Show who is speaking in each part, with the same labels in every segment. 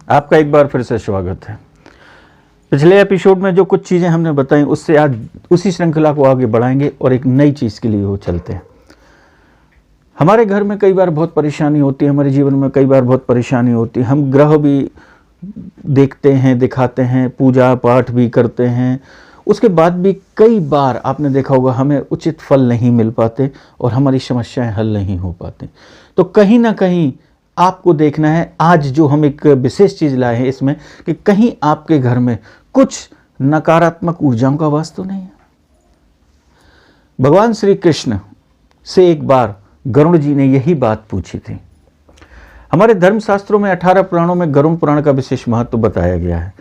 Speaker 1: आपका एक बार फिर से स्वागत है। पिछले एपिसोड में जो कुछ चीज़ें हमने बताई उससे आज उसी श्रृंखला को आगे बढ़ाएंगे और एक नई चीज़ के लिए वो चलते हैं। हमारे घर में कई बार बहुत परेशानी होती है, हमारे जीवन में कई बार बहुत परेशानी होती है। हम ग्रह भी देखते हैं, दिखाते हैं, पूजा पाठ भी करते हैं, उसके बाद भी कई बार आपने देखा होगा हमें उचित फल नहीं मिल पाते और हमारी समस्याएं हल नहीं हो पाती। तो कहीं ना कहीं आपको देखना है, आज जो हम एक विशेष चीज़ लाए हैं इसमें, कि कहीं आपके घर में कुछ नकारात्मक ऊर्जाओं का वास तो नहीं है। भगवान श्री कृष्ण से एक बार गरुड़ जी ने यही बात पूछी थी। हमारे धर्मशास्त्रों में 18 पुराणों में गरुड़ पुराण का विशेष महत्व बताया गया है।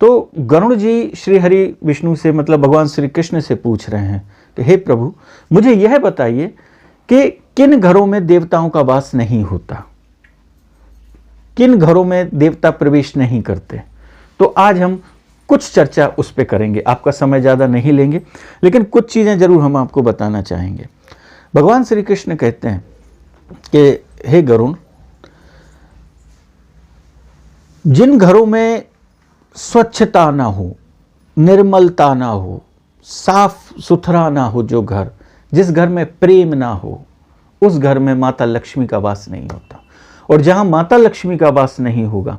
Speaker 1: तो गरुड़ जी श्री हरि विष्णु से, मतलब भगवान श्री कृष्ण से पूछ रहे हैं कि हे प्रभु, मुझे यह बताइए कि किन घरों में देवताओं का वास नहीं होता, किन घरों में देवता प्रवेश नहीं करते। तो आज हम कुछ चर्चा उस पर करेंगे। आपका समय ज़्यादा नहीं लेंगे, लेकिन कुछ चीज़ें जरूर हम आपको बताना चाहेंगे। भगवान श्री कृष्ण कहते हैं कि हे गरुड़, जिन घरों में स्वच्छता ना हो, निर्मलता ना हो, साफ सुथरा ना हो, जो घर, जिस घर में प्रेम ना हो, उस घर में माता लक्ष्मी का वास नहीं होता। और जहां माता लक्ष्मी का वास नहीं होगा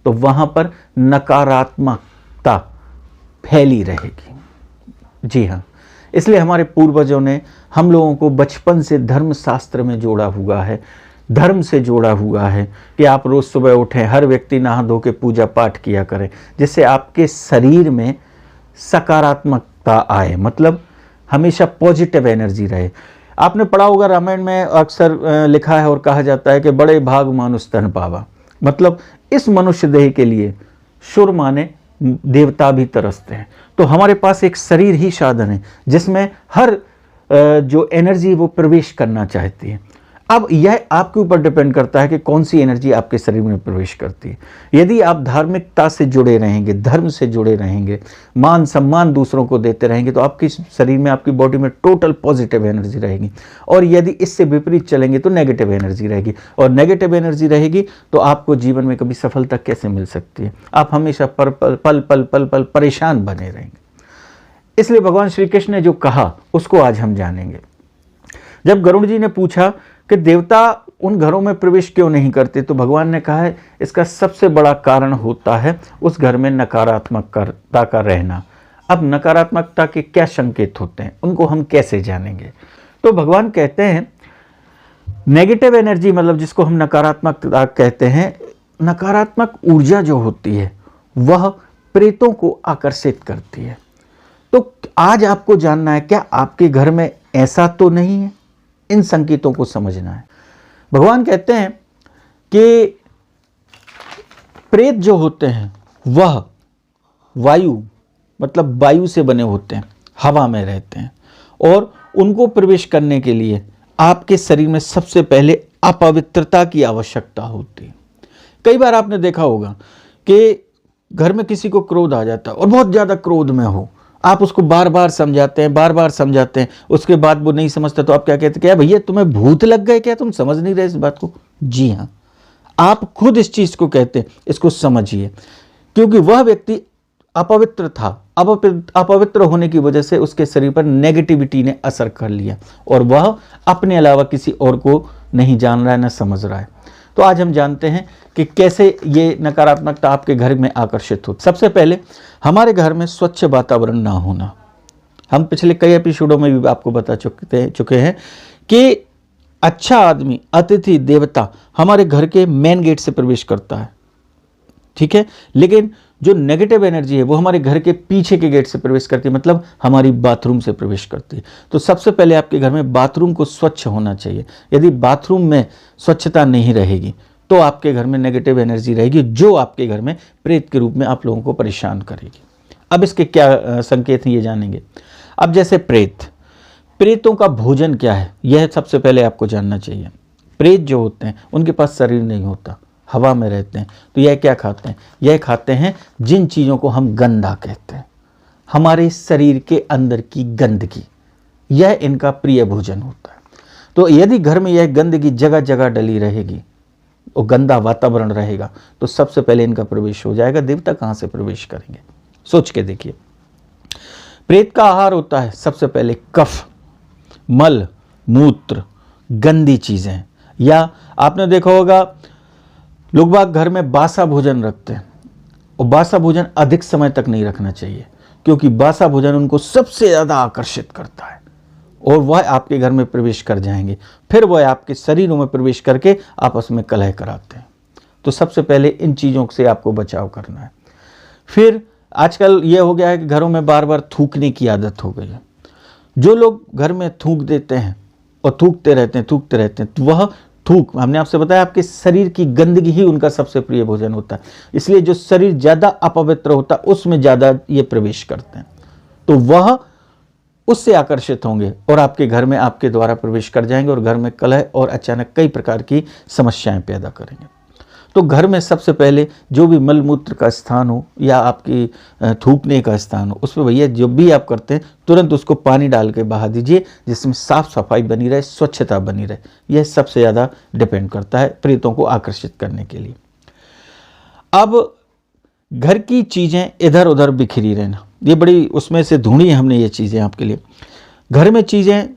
Speaker 1: तो वहां पर नकारात्मकता फैली रहेगी। जी हाँ, इसलिए हमारे पूर्वजों ने हम लोगों को बचपन से धर्म शास्त्र में जोड़ा हुआ है, धर्म से जोड़ा हुआ है कि आप रोज सुबह उठें, हर व्यक्ति नहा धो के पूजा पाठ किया करें, जिससे आपके शरीर में सकारात्मकता आए, मतलब हमेशा पॉजिटिव एनर्जी रहे। आपने पढ़ा होगा रामायण में अक्सर लिखा है और कहा जाता है कि बड़े भाग मानुष तन पावा, मतलब इस मनुष्य देह के लिए शुर माने देवता भी तरसते हैं। तो हमारे पास एक शरीर ही साधन है जिसमें हर जो एनर्जी वो प्रवेश करना चाहती है। अब यह आपके ऊपर डिपेंड करता है कि कौन सी एनर्जी आपके शरीर में प्रवेश करती है। यदि आप धार्मिकता से जुड़े रहेंगे, धर्म से जुड़े रहेंगे, मान सम्मान दूसरों को देते रहेंगे, तो आपके शरीर में, आपकी बॉडी में टोटल पॉजिटिव एनर्जी रहेगी। और यदि इससे विपरीत चलेंगे तो नेगेटिव एनर्जी रहेगी, और नेगेटिव एनर्जी रहेगी तो आपको जीवन में कभी सफलता कैसे मिल सकती है। आप हमेशा पल पल परेशान बने रहेंगे। इसलिए भगवान श्री कृष्ण ने जो कहा उसको आज हम जानेंगे। जब गरुड़ जी ने पूछा कि देवता उन घरों में प्रवेश क्यों नहीं करते, तो भगवान ने कहा है इसका सबसे बड़ा कारण होता है उस घर में नकारात्मकता का रहना। अब नकारात्मकता के क्या संकेत होते हैं, उनको हम कैसे जानेंगे? तो भगवान कहते हैं नेगेटिव एनर्जी, मतलब जिसको हम नकारात्मकता कहते हैं, नकारात्मक ऊर्जा जो होती है वह प्रेतों को आकर्षित करती है। तो आज आपको जानना है क्या आपके घर में ऐसा तो नहीं है, इन संकेतों को समझना है। भगवान कहते हैं कि प्रेत जो होते हैं वह वायु, मतलब वायु से बने होते हैं, हवा में रहते हैं, और उनको प्रवेश करने के लिए आपके शरीर में सबसे पहले अपवित्रता की आवश्यकता होती है। कई बार आपने देखा होगा कि घर में किसी को क्रोध आ जाता है और बहुत ज़्यादा क्रोध में हो, आप उसको बार बार समझाते हैं, उसके बाद वो नहीं समझता तो आप क्या कहते हैं, क्या भैया तुम्हें भूत लग गए क्या, तुम समझ नहीं रहे इस बात को? जी हाँ, आप खुद इस चीज़ को कहते हैं, इसको समझिए। क्योंकि वह व्यक्ति अपवित्र था, अपवित्र होने की वजह से उसके शरीर पर नेगेटिविटी ने असर कर लिया और वह अपने अलावा किसी और को नहीं जान रहा है, न समझ रहा है। तो आज हम जानते हैं कि कैसे ये नकारात्मकता आपके घर में आकर्षित हो। सबसे पहले हमारे घर में स्वच्छ वातावरण ना होना। हम पिछले कई एपिसोडों में भी आपको बता चुके हैं कि अच्छा आदमी, अतिथि देवता हमारे घर के मेन गेट से प्रवेश करता है, ठीक है, लेकिन जो नेगेटिव एनर्जी है वो हमारे घर के पीछे के गेट से प्रवेश करती है, मतलब हमारी बाथरूम से प्रवेश करती है। तो सबसे पहले आपके घर में बाथरूम को स्वच्छ होना चाहिए। यदि बाथरूम में स्वच्छता नहीं रहेगी तो आपके घर में नेगेटिव एनर्जी रहेगी, जो आपके घर में प्रेत के रूप में आप लोगों को परेशान करेगी। अब इसके क्या संकेत हैं ये जानेंगे। अब जैसे प्रेतों का भोजन क्या है, यह सबसे पहले आपको जानना चाहिए। प्रेत जो होते हैं उनके पास शरीर नहीं होता, हवा में रहते हैं। तो यह क्या खाते हैं? यह खाते हैं जिन चीज़ों को हम गंधा कहते हैं, हमारे शरीर के अंदर की गंदगी, यह इनका प्रिय भोजन होता है। तो यदि घर में यह गंदगी जगह जगह डली रहेगी, और गंदा वातावरण रहेगा तो सबसे पहले इनका प्रवेश हो जाएगा। देवता कहाँ से प्रवेश करेंगे? सोच के देखिए। प्रेत का आहार होता है सबसे पहले कफ, मल, मूत्र, गंदी चीजें, या आपने देखा होगा लोग बाग घर में बासा भोजन रखते हैं, और बासा भोजन अधिक समय तक नहीं रखना चाहिए, क्योंकि बासा भोजन उनको सबसे ज्यादा आकर्षित करता है और वह आपके घर में प्रवेश कर जाएंगे, फिर वह आपके शरीरों में प्रवेश करके आपस में कलह कराते हैं। तो सबसे पहले इन चीज़ों से आपको बचाव करना है। फिर आजकल यह हो गया है कि घरों में बार बार थूकने की आदत हो गई है। जो लोग घर में थूक देते हैं और थूकते रहते हैं, तो वह थूक, हमने आपसे बताया, आपके शरीर की गंदगी ही उनका सबसे प्रिय भोजन होता है। इसलिए जो शरीर ज़्यादा अपवित्र होता है उसमें ज़्यादा ये प्रवेश करते हैं, तो वह उससे आकर्षित होंगे और आपके घर में आपके द्वारा प्रवेश कर जाएंगे और घर में कलह और अचानक कई प्रकार की समस्याएं पैदा करेंगे। तो घर में सबसे पहले जो भी मलमूत्र का स्थान हो या आपकी थूकने का स्थान हो, उसमें भैया जो भी आप करते हैं तुरंत उसको पानी डाल के बहा दीजिए, जिसमें साफ सफाई बनी रहे, स्वच्छता बनी रहे। यह सबसे ज़्यादा डिपेंड करता है प्रेतों को आकर्षित करने के लिए। अब घर की चीज़ें इधर उधर बिखरी रहना, ये बड़ी, उसमें से ढूंढी हमने ये चीज़ें आपके लिए। घर में चीज़ें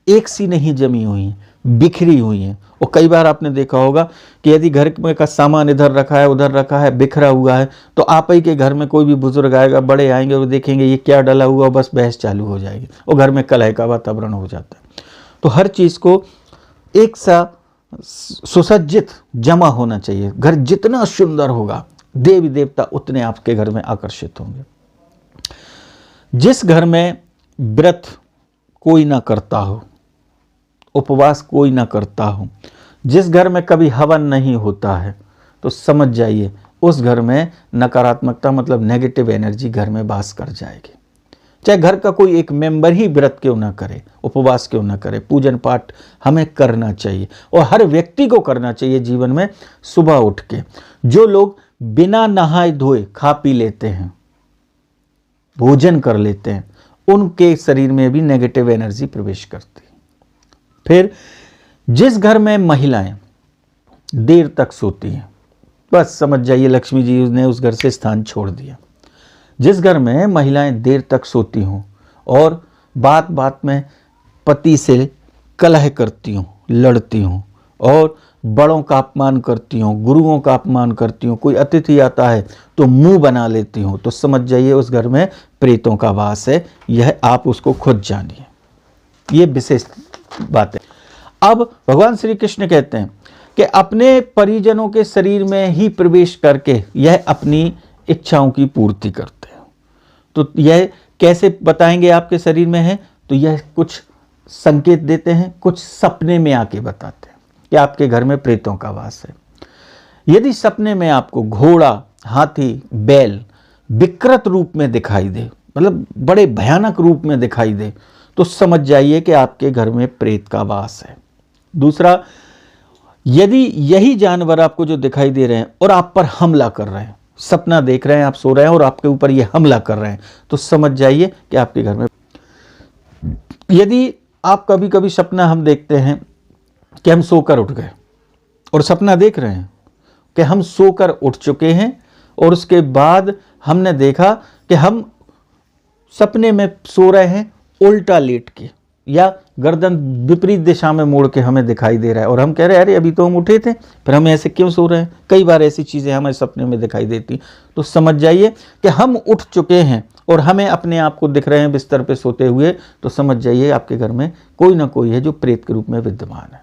Speaker 1: एक सी नहीं जमी हुई हैं, बिखरी हुई हैं। और कई बार आपने देखा होगा कि यदि घर में का सामान इधर रखा है, उधर रखा है, बिखरा हुआ है, तो आप ही के घर में कोई भी बुजुर्ग आएगा, बड़े आएंगे और देखेंगे ये क्या डला हुआ, बस बहस चालू हो जाएगी और घर में कलह का वातावरण हो जाता है। तो हर चीज़ को एक सा सुसज्जित जमा होना चाहिए। घर जितना सुंदर होगा, देवी देवता उतने आपके घर में आकर्षित होंगे। जिस घर में व्रत कोई ना करता हो, उपवास कोई ना करता हो, जिस घर में कभी हवन नहीं होता है, तो समझ जाइए उस घर में नकारात्मकता मतलब नेगेटिव एनर्जी घर में वास कर जाएगी। चाहे घर का कोई एक मेंबर ही व्रत क्यों ना करे, उपवास क्यों ना करे, पूजन पाठ हमें करना चाहिए और हर व्यक्ति को करना चाहिए जीवन में। सुबह उठ के जो लोग बिना नहाए धोए खा पी लेते हैं, भोजन कर लेते हैं, उनके शरीर में भी नेगेटिव एनर्जी प्रवेश करती है। फिर जिस घर में महिलाएं देर तक सोती हैं, बस समझ जाइए लक्ष्मी जी ने उस घर से स्थान छोड़ दिया। जिस घर में महिलाएं देर तक सोती हों और बात बात में पति से कलह करती हों, लड़ती हों और बड़ों का अपमान करती हों, गुरुओं का अपमान करती हों, कोई अतिथि आता है तो मुंह बना लेती हों, तो समझ जाइए उस घर में प्रेतों का वास है। यह आप उसको खुद जानिए, ये विशेष बात है। अब भगवान श्री कृष्ण कहते हैं कि अपने परिजनों के शरीर में ही प्रवेश करके यह अपनी इच्छाओं की पूर्ति करते हैं। तो यह कैसे बताएंगे आपके शरीर में है? तो यह कुछ संकेत देते हैं, कुछ सपने में आके बताते हैं कि आपके घर में प्रेतों का वास है। यदि सपने में आपको घोड़ा, हाथी, बैल विकृत रूप में दिखाई दे, मतलब बड़े भयानक रूप में दिखाई दे, तो समझ जाइए कि आपके घर में प्रेत का वास है। दूसरा, यदि यही जानवर आपको जो दिखाई दे रहे हैं और आप पर हमला कर रहे हैं, सपना देख रहे हैं, आप सो रहे हैं और आपके ऊपर ये हमला कर रहे हैं, तो समझ जाइए कि आपके घर में। यदि आप कभी कभी सपना हम देखते हैं कि हम सोकर उठ गए और सपना देख रहे हैं कि हम सोकर उठ चुके हैं और उसके बाद हमने देखा कि हम सपने में सो रहे हैं उल्टा लेट के या गर्दन विपरीत दिशा में मोड़ के हमें दिखाई दे रहा है और हम कह रहे हैं अरे अभी तो हम उठे थे, फिर हम ऐसे क्यों सो रहे हैं। कई बार ऐसी चीज़ें हमें सपने में दिखाई देती, तो समझ जाइए कि हम उठ चुके हैं और हमें अपने आप को दिख रहे हैं बिस्तर पे सोते हुए, तो समझ जाइए आपके घर में कोई ना कोई है जो प्रेत के रूप में विद्यमान है।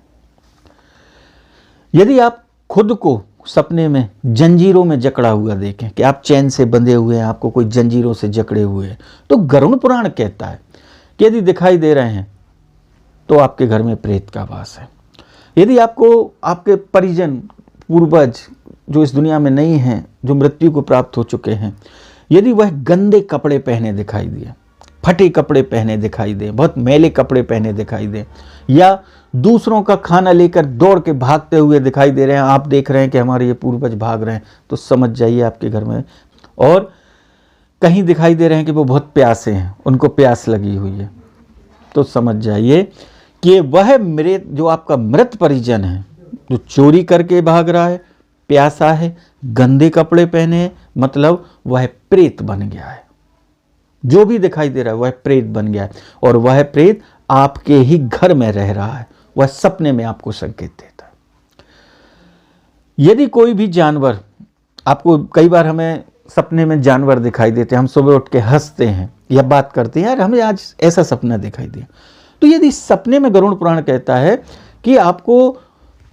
Speaker 1: यदि आप खुद को सपने में जंजीरों में जकड़ा हुआ देखें कि आप चैन से बंधे हुए हैं, आपको कोई जंजीरों से जकड़े हुए हैं, तो गरुड़ पुराण कहता है कि यदि दिखाई दे रहे हैं तो आपके घर में प्रेत का वास है। यदि आपको आपके परिजन, पूर्वज जो इस दुनिया में नहीं हैं, जो मृत्यु को प्राप्त हो चुके हैं, यदि वह गंदे कपड़े पहने दिखाई दिए, फटे कपड़े पहने दिखाई दे, बहुत मैले कपड़े पहने दिखाई दे, या दूसरों का खाना लेकर दौड़ के भागते हुए दिखाई दे रहे हैं, आप देख रहे हैं कि हमारे ये पूर्वज भाग रहे हैं, तो समझ जाइए आपके घर में। और कहीं दिखाई दे रहे हैं कि वो बहुत प्यासे हैं, उनको प्यास लगी हुई है, तो समझ जाइए कि वह मृत, जो आपका मृत परिजन है, जो चोरी करके भाग रहा है, प्यासा है, गंदे कपड़े पहने हैं, मतलब वह प्रेत बन गया है। जो भी दिखाई दे रहा है वह प्रेत बन गया है, और वह प्रेत आपके ही घर में रह रहा है। वह सपने में आपको संकेत देता है। यदि कोई भी जानवर आपको, कई बार हमें सपने में जानवर दिखाई देते हैं, हम सुबह उठ के हंसते हैं या बात करते हैं, यार हमें आज ऐसा सपना दिखाई दिया। तो यदि सपने में गरुड़ पुराण कहता है कि आपको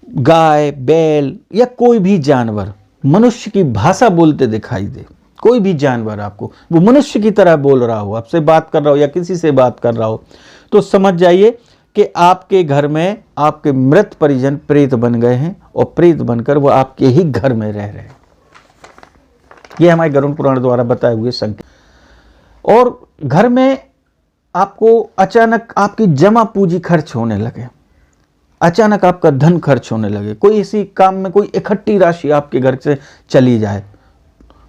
Speaker 1: गाय, बैल या कोई भी जानवर मनुष्य की भाषा बोलते दिखाई दे, कोई भी जानवर आपको वो मनुष्य की तरह बोल रहा हो, आपसे बात कर रहा हो या किसी से बात कर रहा हो, तो समझ जाइए कि आपके घर में आपके मृत परिजन प्रेत बन गए हैं, और प्रेत बनकर वो आपके ही घर में रह रहे हैं। ये हमारे गरुड़ पुराण द्वारा बताए हुए संकेत। और घर में आपको अचानक आपकी जमा पूंजी खर्च होने लगे, अचानक आपका धन खर्च होने लगे, कोई इसी काम में कोई इकट्ठी राशि आपके घर से चली जाए,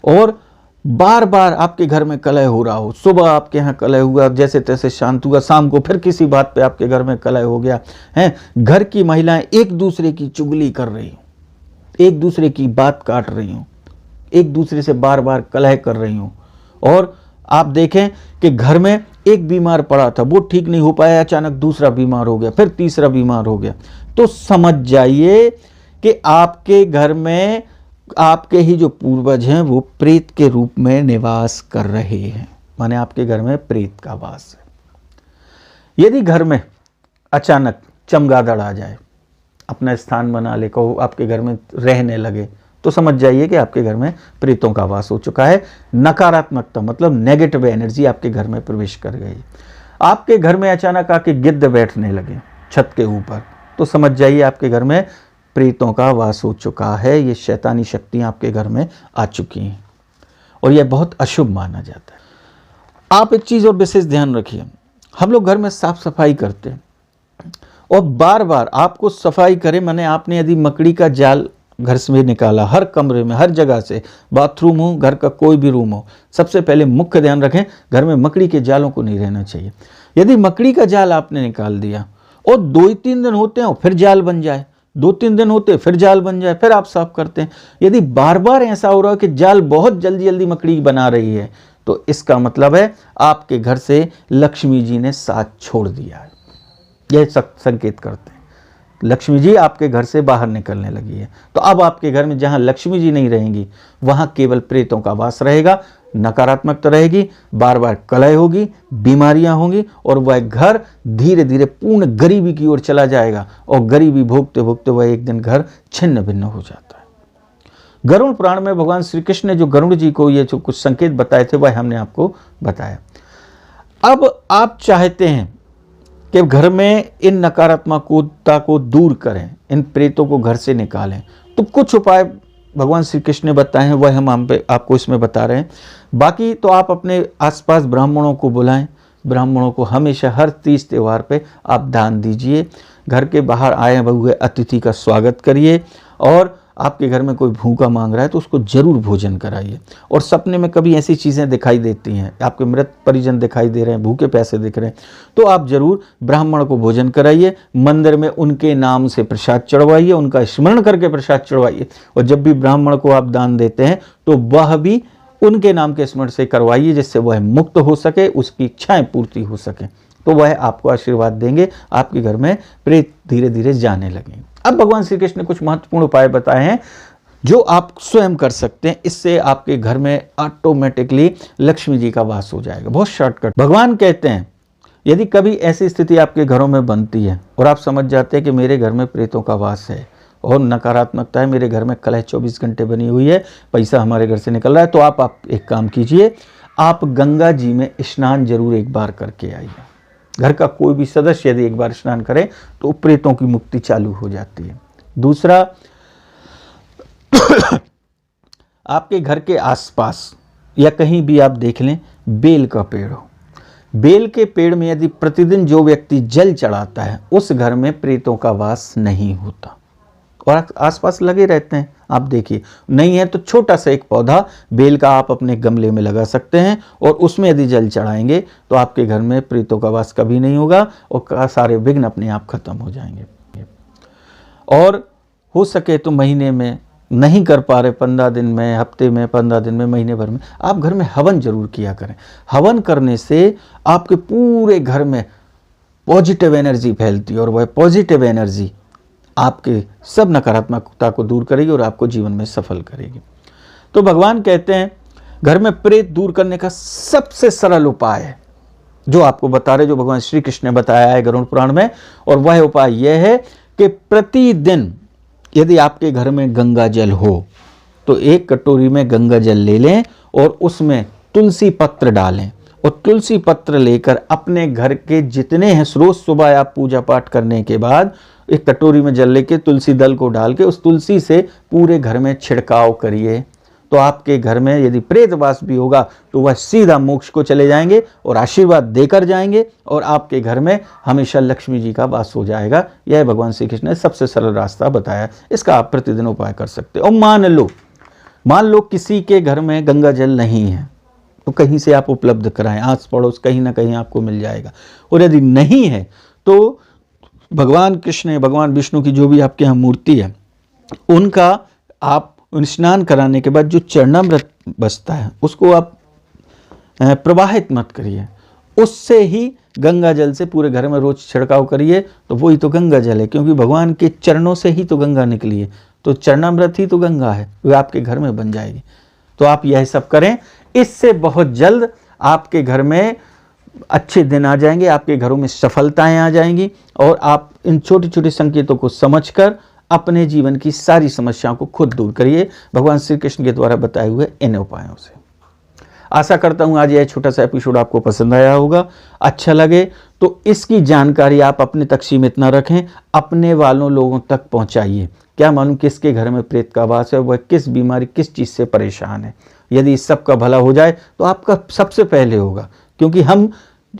Speaker 1: और बार बार आपके घर में कलह हो रहा हो। सुबह आपके यहाँ कलह हुआ, जैसे तैसे शांत हुआ, शाम को फिर किसी बात पे आपके घर में कलह हो गया है। घर की महिलाएं एक दूसरे की चुगली कर रही हूँ, एक दूसरे की बात काट रही हूँ, एक दूसरे से बार बार कलह कर रही हूँ। और आप देखें कि घर में एक बीमार पड़ा था, वो ठीक नहीं हो पाया, अचानक दूसरा बीमार हो गया, फिर तीसरा बीमार हो गया, तो समझ जाइए कि आपके घर में आपके ही जो पूर्वज हैं वो प्रेत के रूप में निवास कर रहे हैं, माने आपके घर में प्रेत का वास है। यदि घर में अचानक चमगादड़ आ जाए, अपना स्थान बना ले, कहो आपके घर में रहने लगे, तो समझ जाइए कि आपके घर में प्रेतों का वास हो चुका है। नकारात्मकता मतलब नेगेटिव एनर्जी आपके घर में प्रवेश कर गई। आपके घर में अचानक आके गिद्ध बैठने लगे छत के ऊपर, तो समझ जाइए आपके घर में प्रेतों का वास हो चुका है। ये शैतानी शक्तियां आपके घर में आ चुकी हैं, और यह बहुत अशुभ माना जाता है। आप एक चीज़ और विशेष ध्यान रखिए, हम लोग घर में साफ सफाई करते हैं, और बार बार आपको सफाई करें, माने आपने यदि मकड़ी का जाल घर से निकाला, हर कमरे में, हर जगह से, बाथरूम हो, घर का कोई भी रूम हो, सबसे पहले मुख्य ध्यान रखें घर में मकड़ी के जालों को नहीं रहना चाहिए। यदि मकड़ी का जाल आपने निकाल दिया और 2-3 दिन होते हैं फिर जाल बन जाए, 2-3 दिन होते फिर जाल बन जाए, फिर आप साफ करते हैं, यदि बार बार ऐसा हो रहा है कि जाल बहुत जल्दी जल्दी मकड़ी बना रही है, तो इसका मतलब है आपके घर से लक्ष्मी जी ने साथ छोड़ दिया है। यह संकेत करते हैं लक्ष्मी जी आपके घर से बाहर निकलने लगी है। तो अब आपके घर में जहां लक्ष्मी जी नहीं रहेंगी, वहां केवल प्रेतों का वास रहेगा, नकारात्मकता रहेगी, बार बार कलह होगी, बीमारियां होंगी, और वह घर धीरे धीरे पूर्ण गरीबी की ओर चला जाएगा, और गरीबी भोगते भोगते वह एक दिन घर छिन्न भिन्न हो जाता है। गरुड़ पुराण में भगवान श्री कृष्ण ने जो गरुड़ जी को ये जो कुछ संकेत बताए थे, वह हमने आपको बताया। अब आप चाहते हैं कि घर में इन नकारात्मकता को दूर करें, इन प्रेतों को घर से निकालें, तो कुछ उपाय भगवान श्री कृष्ण ने बताए हैं, वह हम आपको इसमें बता रहे हैं। बाकी तो आप अपने आसपास ब्राह्मणों को बुलाएं, ब्राह्मणों को हमेशा हर तीज त्यौहार पे आप दान दीजिए, घर के बाहर आए हुए अतिथि का स्वागत करिए, और आपके घर में कोई भूखा मांग रहा है तो उसको जरूर भोजन कराइए। और सपने में कभी ऐसी चीज़ें दिखाई देती हैं, आपके मृत परिजन दिखाई दे रहे हैं, भूखे प्यासे दिख रहे हैं, तो आप जरूर ब्राह्मण को भोजन कराइए, मंदिर में उनके नाम से प्रसाद चढ़वाइए, उनका स्मरण करके प्रसाद चढ़वाइए। और जब भी ब्राह्मण को आप दान देते हैं तो वह भी उनके नाम के स्मरण से करवाइए, जिससे वह मुक्त हो सके, उसकी इच्छाएं पूर्ति हो सके, तो वह आपको आशीर्वाद देंगे, आपके घर में प्रेत धीरे धीरे जाने लगेंगे। अब भगवान श्री कृष्ण ने कुछ महत्वपूर्ण उपाय बताए हैं जो आप स्वयं कर सकते हैं, इससे आपके घर में ऑटोमेटिकली लक्ष्मी जी का वास हो जाएगा। बहुत शॉर्टकट। भगवान कहते हैं यदि कभी ऐसी स्थिति आपके घरों में बनती है और आप समझ जाते हैं कि मेरे घर में प्रेतों का वास है और नकारात्मकता है, मेरे घर में कलह 24 घंटे बनी हुई है, पैसा हमारे घर से निकल रहा है, तो आप एक काम कीजिए, आप गंगा जी में स्नान जरूर एक बार करके आइए। घर का कोई भी सदस्य यदि एक बार स्नान करे तो प्रेतों की मुक्ति चालू हो जाती है। दूसरा, आपके घर के आसपास या कहीं भी आप देख लें बेल का पेड़ हो, बेल के पेड़ में यदि प्रतिदिन जो व्यक्ति जल चढ़ाता है उस घर में प्रेतों का वास नहीं होता, और आसपास लगे रहते हैं। आप देखिए, नहीं है तो छोटा सा एक पौधा बेल का आप अपने गमले में लगा सकते हैं, और उसमें यदि जल चढ़ाएंगे तो आपके घर में प्रेतों का वास कभी नहीं होगा और सारे विघ्न अपने आप खत्म हो जाएंगे। और हो सके तो महीने में, नहीं कर पा रहे 15 दिन में, हफ्ते में, 15 दिन में, महीने भर में, आप घर में हवन जरूर किया करें। हवन करने से आपके पूरे घर में पॉजिटिव एनर्जी फैलती है और वह पॉजिटिव एनर्जी आपके सब नकारात्मकता को दूर करेगी और आपको जीवन में सफल करेगी। तो भगवान कहते हैं घर में प्रेत दूर करने का सबसे सरल उपाय है जो आपको बता रहे, जो भगवान श्री कृष्ण ने बताया है गरुड़ पुराण में, और वह उपाय यह है कि प्रतिदिन यदि आपके घर में गंगा जल हो तो एक कटोरी में गंगा जल ले लें और उसमें तुलसी पत्र डालें, और तुलसी पत्र लेकर अपने घर के जितने हैं, रोज सुबह आप पूजा पाठ करने के बाद एक कटोरी में जल लेके तुलसी दल को डाल के उस तुलसी से पूरे घर में छिड़काव करिए। तो आपके घर में यदि प्रेतवास भी होगा तो वह सीधा मोक्ष को चले जाएंगे और आशीर्वाद देकर जाएंगे, और आपके घर में हमेशा लक्ष्मी जी का वास हो जाएगा। यह भगवान श्री कृष्ण ने सबसे सरल रास्ता बताया, इसका आप प्रतिदिन उपाय कर सकते हो। और मान लो किसी के घर में गंगा जल नहीं है तो कहीं से आप उपलब्ध कराएं, आस पड़ोस कहीं ना कहीं आपको मिल जाएगा। और यदि नहीं है तो भगवान कृष्ण, भगवान विष्णु की जो भी आपके यहाँ मूर्ति है, उनका आप स्नान कराने के बाद जो चरणामृत बचता है उसको आप प्रवाहित मत करिए, उससे ही गंगा जल से पूरे घर में रोज छिड़काव करिए, तो वही तो गंगा जल है, क्योंकि भगवान के चरणों से ही तो गंगा निकली है, तो चरणामृत ही तो गंगा है, वो आपके घर में बन जाएगी। तो आप यह सब करें, इससे बहुत जल्द आपके घर में अच्छे दिन आ जाएंगे, आपके घरों में सफलताएं आ जाएंगी, और आप इन छोटे छोटे संकेतों को समझकर अपने जीवन की सारी समस्याओं को खुद दूर करिए भगवान श्री कृष्ण के द्वारा बताए हुए इन उपायों से। आशा करता हूं आज यह छोटा सा एपिसोड आपको पसंद आया होगा। अच्छा लगे तो इसकी जानकारी आप अपने तक सीमित न रखें, अपने वालों लोगों तक पहुंचाइए। क्या मालूम किसके घर में प्रेत का वास है, वह किस बीमारी, किस चीज़ से परेशान है। यदि इस सब का भला हो जाए तो आपका सबसे पहले होगा, क्योंकि हम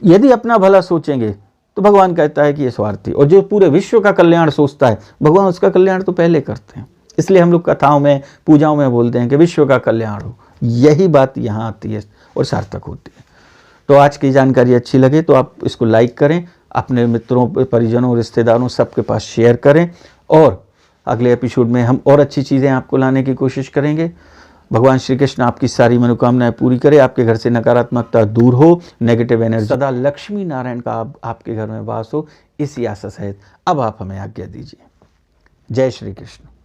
Speaker 1: यदि अपना भला सोचेंगे तो भगवान कहता है कि ये स्वार्थी, और जो पूरे विश्व का कल्याण सोचता है भगवान उसका कल्याण तो पहले करते हैं। इसलिए हम लोग कथाओं में, पूजाओं में बोलते हैं कि विश्व का कल्याण हो। यही बात यहाँ आती है और सार्थक होती है। तो आज की जानकारी अच्छी लगे तो आप इसको लाइक करें, अपने मित्रों, परिजनों, रिश्तेदारों सबके पास शेयर करें, और अगले एपिसोड में हम और अच्छी चीज़ें आपको लाने की कोशिश करेंगे। भगवान श्री कृष्ण आपकी सारी मनोकामनाएं पूरी करे, आपके घर से नकारात्मकता दूर हो, नेगेटिव एनर्जी, सदा लक्ष्मी नारायण का आपके घर में वास हो, इसी आशा सहित अब आप हमें आज्ञा दीजिए। जय श्री कृष्ण।